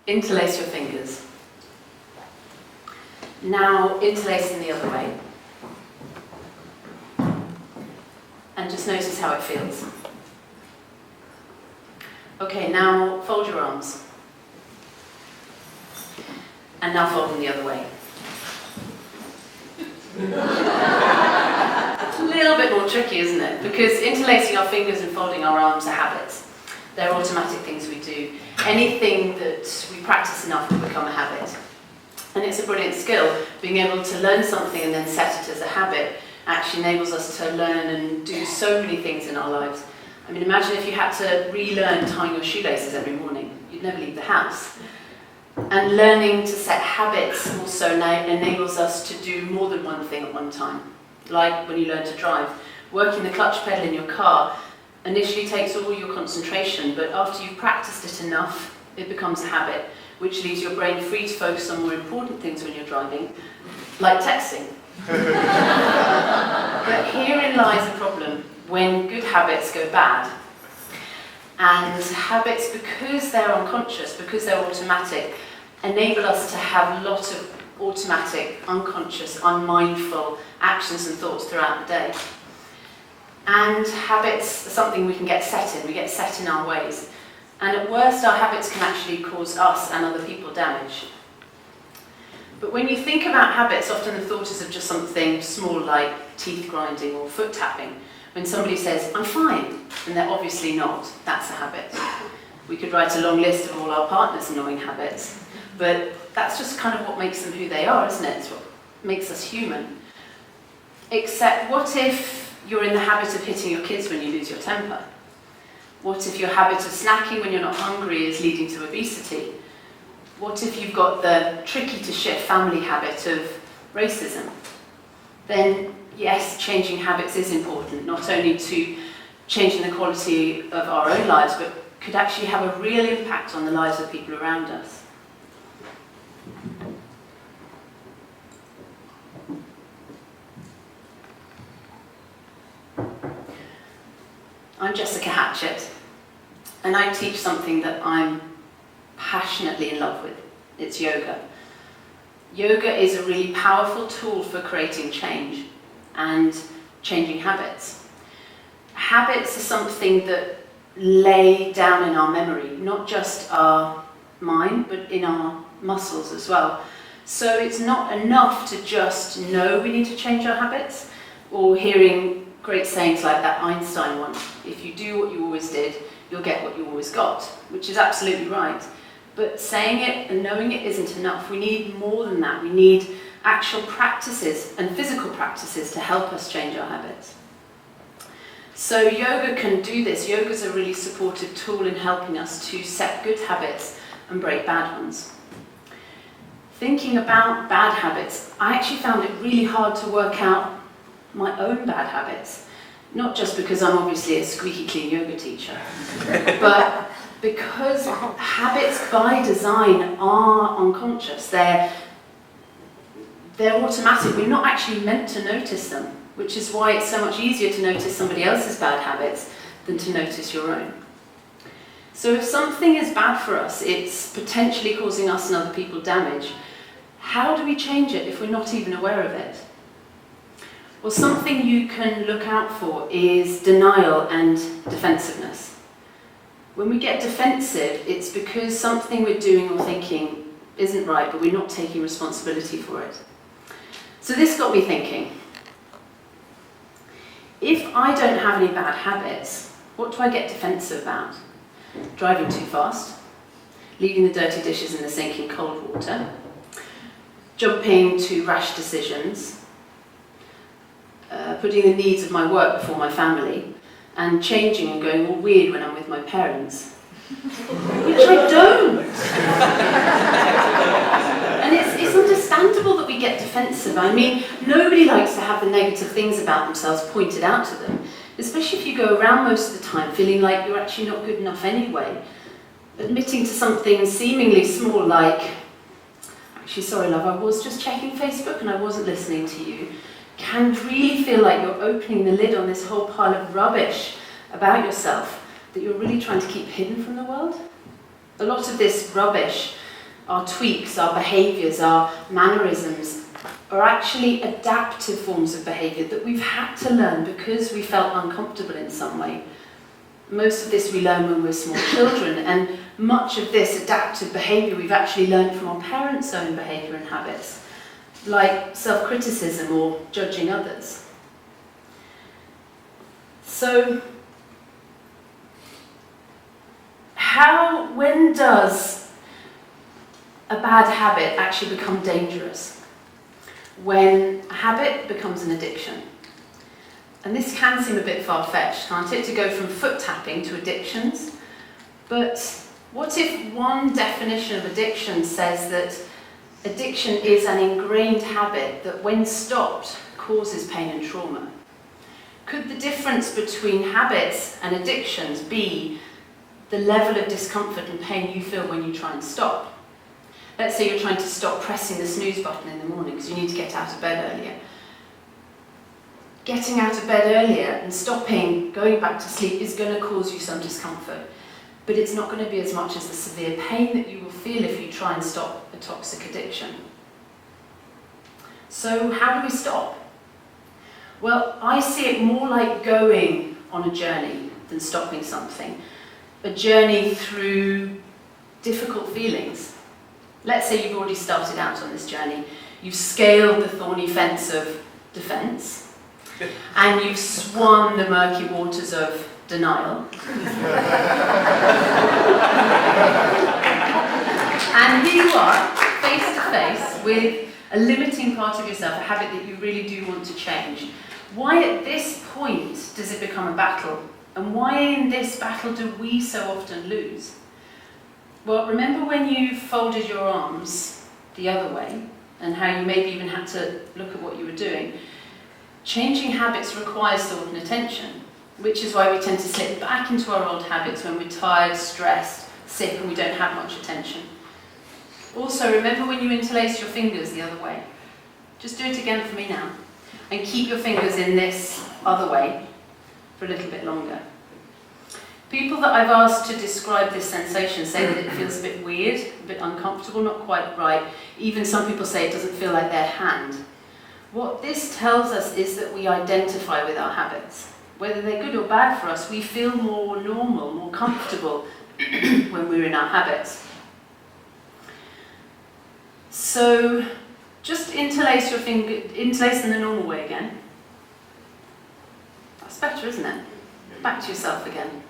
Interlace your fingers. Now interlace them the other way. And just notice how it feels. Okay, now fold your arms. And now fold them the other way. A little bit more tricky, isn't it? Because interlacing our fingers and folding our arms are habits. They're automatic things we do. Anything that we practice enough will become a habit. And it's a brilliant skill. Being able to learn something and then set it as a habit actually enables us to learn and do so many things in our lives. I mean, imagine if you had to relearn tying your shoelaces every morning. You'd never leave the house. And learning to set habits also now enables us to do more than one thing at one time. Like when you learn to drive. Working the clutch pedal in your car initially takes all your concentration, but after you've practiced it enough, it becomes a habit, which leaves your brain free to focus on more important things when you're driving, like texting. But herein lies the problem, when good habits go bad. And habits, because they're unconscious, because they're automatic, enable us to have a lot of automatic, unconscious, unmindful actions and thoughts throughout the day. And habits are something we can get set in. We get set in our ways. And at worst, our habits can actually cause us and other people damage. But when you think about habits, often the thought is of just something small like teeth grinding or foot tapping. When somebody says, "I'm fine," and they're obviously not, that's a habit. We could write a long list of all our partners' annoying habits, but that's just kind of what makes them who they are, isn't it? It's what makes us human. Except, what if you're in the habit of hitting your kids when you lose your temper? What if your habit of snacking when you're not hungry is leading to obesity? What if you've got the tricky-to-shift family habit of racism? Then, yes, changing habits is important, not only to changing the quality of our own lives, but could actually have a real impact on the lives of people around us. I'm Jessica Hatchett, and I teach something that I'm passionately in love with. It's yoga. Yoga is a really powerful tool for creating change and changing habits. Habits are something that lay down in our memory, not just our mind, but in our muscles as well. So it's not enough to just know we need to change our habits, or hearing great sayings like that Einstein one: if you do what you always did, you'll get what you always got, which is absolutely right. But saying it and knowing it isn't enough. We need more than that. We need actual practices and physical practices to help us change our habits. So yoga can do this. Yoga is a really supportive tool in helping us to set good habits and break bad ones. Thinking about bad habits, I actually found it really hard to work out my own bad habits. Not just because I'm obviously a squeaky clean yoga teacher, but because habits by design are unconscious. They're automatic. We're not actually meant to notice them, which is why it's so much easier to notice somebody else's bad habits than to notice your own. So if something is bad for us, it's potentially causing us and other people damage. How do we change it if we're not even aware of it? Well, something you can look out for is denial and defensiveness. When we get defensive, it's because something we're doing or thinking isn't right, but we're not taking responsibility for it. So this got me thinking. If I don't have any bad habits, what do I get defensive about? Driving too fast, leaving the dirty dishes in the sink in cold water, jumping to rash decisions, putting the needs of my work before my family, and changing and going all weird when I'm with my parents. Which I don't! And it's understandable that we get defensive. I mean, nobody likes to have the negative things about themselves pointed out to them, especially if you go around most of the time feeling like you're actually not good enough anyway. Admitting to something seemingly small like, "Actually, sorry love, I was just checking Facebook and I wasn't listening to you," can really feel like you're opening the lid on this whole pile of rubbish about yourself that you're really trying to keep hidden from the world. A lot of this rubbish our tweaks, our behaviours, our mannerisms are actually adaptive forms of behaviour that we've had to learn because we felt uncomfortable in some way. Most of this we learn when we're small children, and much of this adaptive behaviour we've actually learned from our parents' own behaviour and habits, like self-criticism or judging others. So, when does a bad habit actually become dangerous? When a habit becomes an addiction. And this can seem a bit far-fetched, can't it, to go from foot tapping to addictions? But what if one definition of addiction says that addiction is an ingrained habit that, when stopped, causes pain and trauma? Could the difference between habits and addictions be the level of discomfort and pain you feel when you try and stop? Let's say you're trying to stop pressing the snooze button in the morning because you need to get out of bed earlier. Getting out of bed earlier and stopping, going back to sleep, is going to cause you some discomfort. But it's not going to be as much as the severe pain that you will feel if you try and stop a toxic addiction. So how do we stop? Well, I see it more like going on a journey than stopping something. A journey through difficult feelings. Let's say you've already started out on this journey. You've scaled the thorny fence of defence, and you've swum the murky waters of denial. And here you are, face to face with a limiting part of yourself, a habit that you really do want to change. Why at this point does it become a battle? And why in this battle do we so often lose? Well, remember when you folded your arms the other way, and how you maybe even had to look at what you were doing? Changing habits requires thought and attention, which is why we tend to slip back into our old habits when we're tired, stressed, sick, and we don't have much attention. Also, remember when you interlace your fingers the other way? Just do it again for me now. And keep your fingers in this other way for a little bit longer. People that I've asked to describe this sensation say that it feels a bit weird, a bit uncomfortable, not quite right. Even some people say it doesn't feel like their hand. What this tells us is that we identify with our habits. Whether they're good or bad for us, we feel more normal, more comfortable when we're in our habits. So just interlace your finger, interlace in the normal way again. That's better, isn't it? Back to yourself again.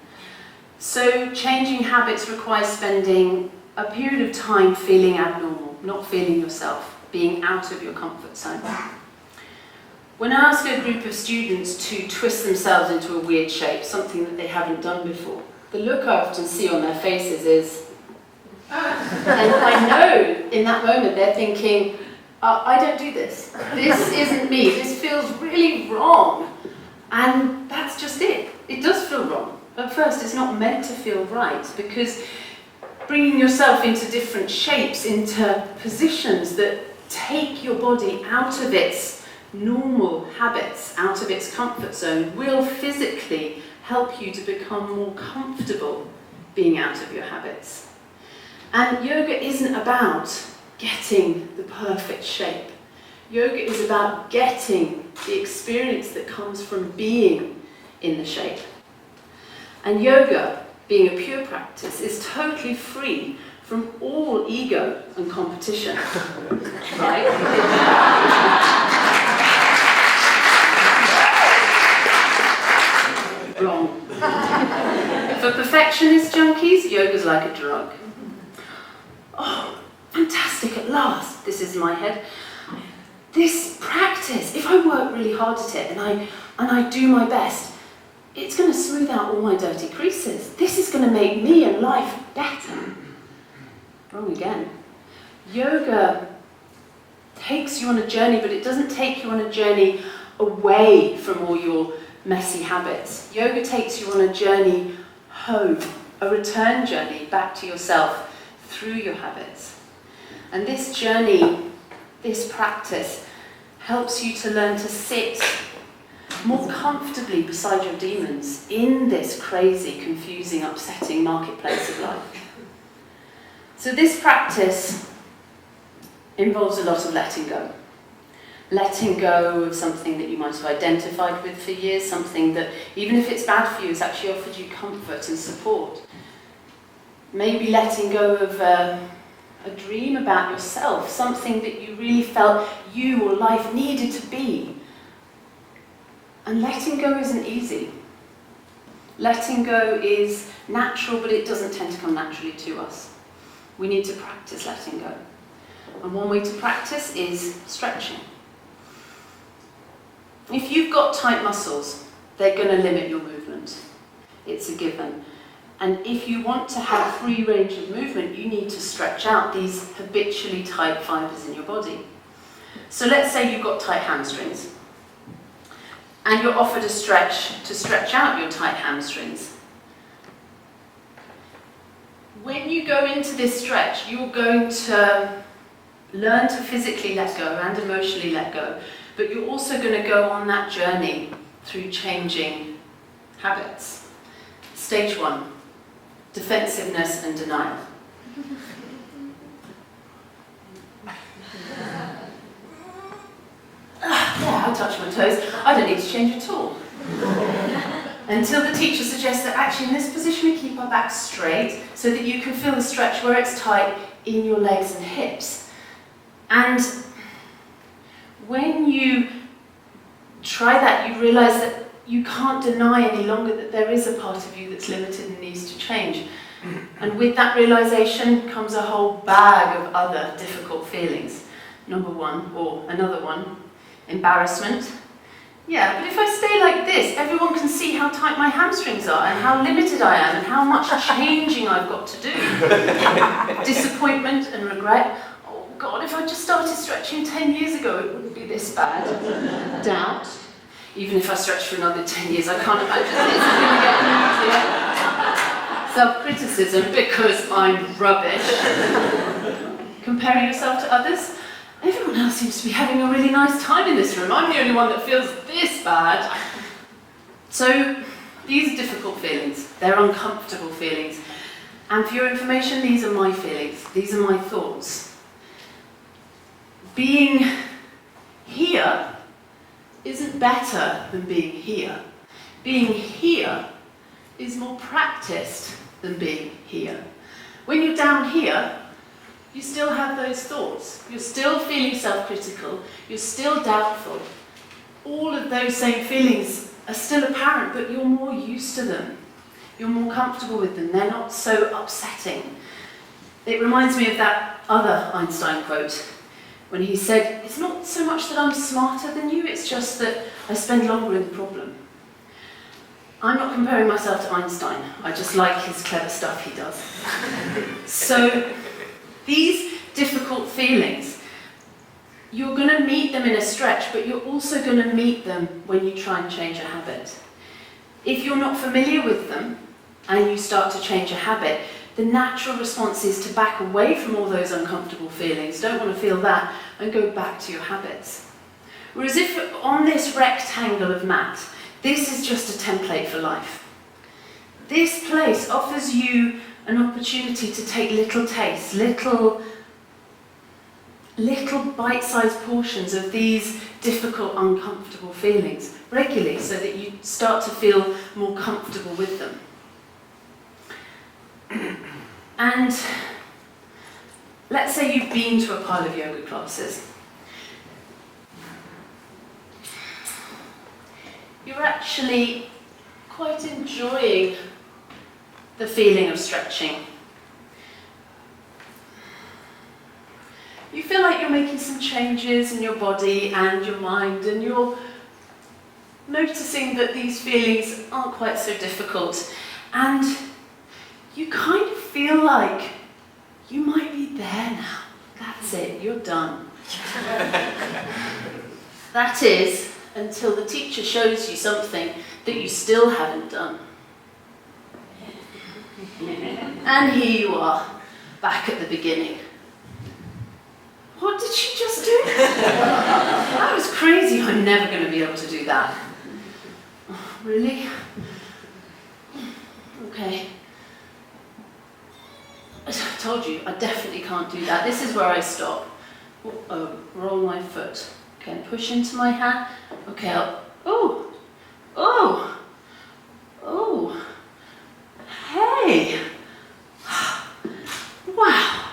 So changing habits requires spending a period of time feeling abnormal, not feeling yourself, being out of your comfort zone. When I ask a group of students to twist themselves into a weird shape, something that they haven't done before, the look I often see on their faces is, and I know in that moment they're thinking, I don't do this. This isn't me. This feels really wrong. And that's just it. It does feel wrong. At first, it's not meant to feel right, because bringing yourself into different shapes, into positions that take your body out of its normal habits, out of its comfort zone, will physically help you to become more comfortable being out of your habits. And yoga isn't about getting the perfect shape. Yoga is about getting the experience that comes from being in the shape. And yoga, being a pure practice, is totally free from all ego and competition. Right? Wrong. For perfectionist junkies, yoga's like a drug. Oh, fantastic, at last, this is in my head. This practice, if I work really hard at it and I do my best, it's going to smooth out all my dirty creases. This is going to make me and life better. Wrong again. Yoga takes you on a journey, but it doesn't take you on a journey away from all your messy habits. Yoga takes you on a journey home, a return journey back to yourself through your habits. And this journey, this practice, helps you to learn to sit more comfortably beside your demons in this crazy, confusing, upsetting marketplace of life. So this practice involves a lot of letting go. Letting go of something that you might have identified with for years, something that, even if it's bad for you, has actually offered you comfort and support. Maybe letting go of a dream about yourself, something that you really felt you or life needed to be. And letting go isn't easy. Letting go is natural, but it doesn't tend to come naturally to us. We need to practice letting go. And one way to practice is stretching. If you've got tight muscles, they're going to limit your movement. It's a given. And if you want to have free range of movement, you need to stretch out these habitually tight fibres in your body. So let's say you've got tight hamstrings, and you're offered a stretch to stretch out your tight hamstrings. When you go into this stretch, you're going to learn to physically let go and emotionally let go, but you're also going to go on that journey through changing habits. Stage 1. Defensiveness and denial. Yeah, I touch my toes. I don't need to change at all. Until the teacher suggests that actually in this position we keep our back straight so that you can feel the stretch where it's tight in your legs and hips. And when you try that, you realise that you can't deny any longer that there is a part of you that's limited and needs to change. And with that realisation comes a whole bag of other difficult feelings. Number 1, or another one, embarrassment. Yeah, but if I stay like this, everyone can see how tight my hamstrings are and how limited I am and how much changing I've got to do. Disappointment and regret. Oh God, if I just started stretching 10 years ago, it wouldn't be this bad. Doubt. Even if I stretch for another 10 years, I can't imagine that it's going to get easier. Self-criticism because I'm rubbish. Comparing yourself to others. Everyone else seems to be having a really nice time in this room. I'm the only one that feels this bad. So, these are difficult feelings. They're uncomfortable feelings. And for your information, these are my feelings. These are my thoughts. Being here isn't better than being here. Being here is more practiced than being here. When you're down here, you still have those thoughts. You're still feeling self-critical. You're still doubtful. All of those same feelings are still apparent, but you're more used to them. You're more comfortable with them. They're not so upsetting. It reminds me of that other Einstein quote, when he said, "It's not so much that I'm smarter than you, it's just that I spend longer in the problem." I'm not comparing myself to Einstein. I just like his clever stuff he does. So, these difficult feelings, you're going to meet them in a stretch, but you're also going to meet them when you try and change a habit. If you're not familiar with them and you start to change a habit, the natural response is to back away from all those uncomfortable feelings, don't want to feel that, and go back to your habits. Whereas if on this rectangle of mat, this is just a template for life. This place offers you an opportunity to take little tastes, little bite-sized portions of these difficult, uncomfortable feelings regularly so that you start to feel more comfortable with them. And let's say you've been to a pile of yoga classes. You're actually quite enjoying the feeling of stretching. You feel like you're making some changes in your body and your mind, and you're noticing that these feelings aren't quite so difficult, and you kind of feel like you might be there now. That's it, you're done. That is, until the teacher shows you something that you still haven't done. And here you are, back at the beginning. What did she just do? That was crazy, I'm never going to be able to do that. Oh, really? Okay. I told you, I definitely can't do that. This is where I stop. oh, roll my foot. Okay, and push into my hand. Okay, oh, hey, wow,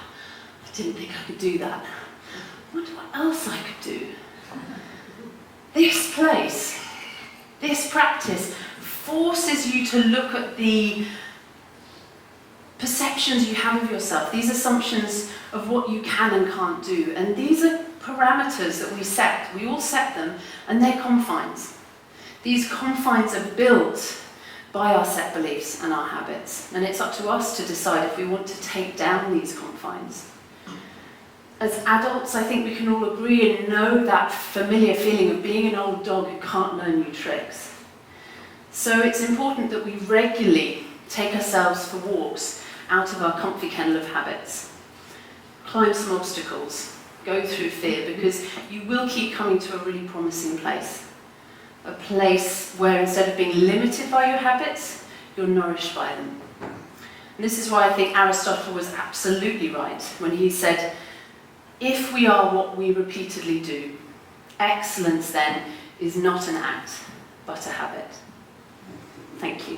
I didn't think I could do that. I wonder what else I could do. This place, this practice forces you to look at the perceptions you have of yourself, these assumptions of what you can and can't do. And these are parameters that we set. We all set them, and they're confines. These confines are built by our set beliefs and our habits. And it's up to us to decide if we want to take down these confines. As adults, I think we can all agree and know that familiar feeling of being an old dog who can't learn new tricks. So it's important that we regularly take ourselves for walks out of our comfy kennel of habits. Climb some obstacles, go through fear, because you will keep coming to a really promising place. A place where instead of being limited by your habits, you're nourished by them. And this is why I think Aristotle was absolutely right when he said, if we are what we repeatedly do, excellence then is not an act, but a habit. Thank you.